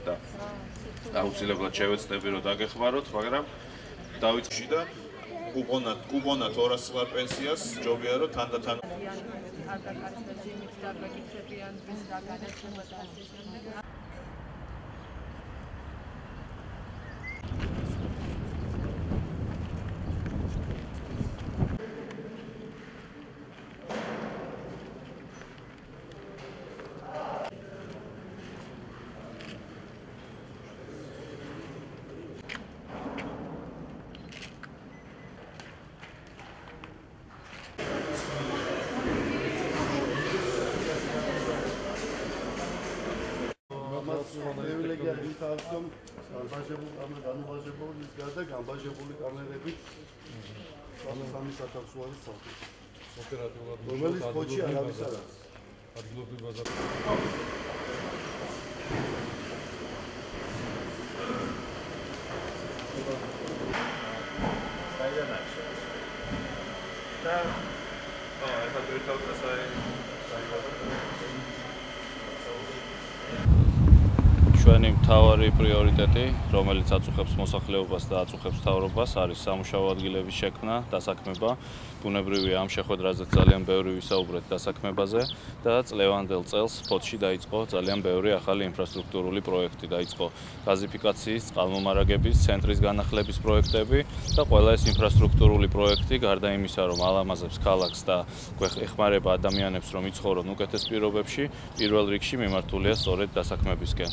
და აუცილებლად შევეცდები რომ დაგეხმაროთ, მაგრამ დავიწყში და კუპონად 200 ლარ პენსიას ჯობია რომ თანდათან პრივილეგია იმთავის, რომ განუვაჟებული გარდა განვაჟებული კამერებით სამი სათავსოების ცალკე. ოპერატიულად რომელიც ხოჩი არავის არ არის. ადგილობრივ ბაზარში. საიდან არის? და ახლა ვერთავთ ჩვენი მთავარი პრიორიტეტი, რომელიც აწუხებს მოსახლეობას და აწუხებს მთავრობას, არის სამუშაო ადგილების შექმნა, დასაქმება. ბუნებრივია, ამ შეხვედრაზე ძალიან ბევრი ვისაუბრეთ დასაქმებაზე და წლევანდელ წელს ფოთში დაიწყო ძალიან ბევრი ახალი ინფრასტრუქტურული პროექტი. დაიწყო გაზიფიკაციის, წყალმომარაგების, ცენტრის განახლების პროექტები და ყველა ეს ინფრასტრუქტურული პროექტი, გარდა იმისა, რომ ალამაზებს ქალაქს და ეხმარება ადამიანებს, რომ იცხოვრონ უკეთეს პირობებში, პირველ რიგში მიმართულია სწორედ დასაქმებისკენ.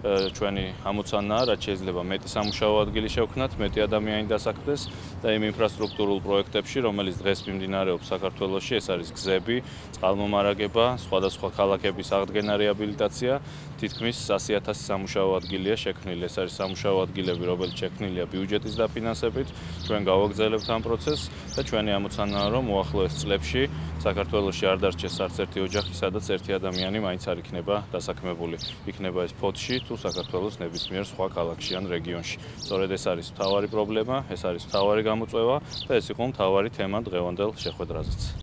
ჩვენი ამოცანაა, რაც შეიძლება მეტი სამუშაო ადგილი შევქმნათ, მეტი ადამიანი დასაქმდეს და იმ ინფრასტრუქტურულ პროექტებში, რომელიც დღეს მიმდინარეობს საქართველოში, ეს არის გზები, წყალმომარაგება, სხვადასხვა ქალაქების აღდგენა, რეაბილიტაცია, თითქმის 100.000 სამუშაო ადგილია შექმნილი. ეს არის სამუშაო ადგილები, რომელიც შექმნილია ბიუჯეტის დაფინანსებით. ჩვენ გავაგრძელებთ ამ პროცესს და ჩვენი ამოცანაა, რომ უახლოეს წლებში საქართველოში არ დარჩეს არც ერთი ოჯახი, სადაც ერთი ადამიანი მაინც არ იქნება დასაქმებული. იქნება ეს ფოთში თუ საქართველოს ნებისმიერ სხვა ქალაქში ან რეგიონში. სწორედ ეს არის მთავარი პრობლემა, ეს არის მთავარი გამოწვევა და ეს იყო მთავარი თემა დღევანდელ შეხვედრაზეც.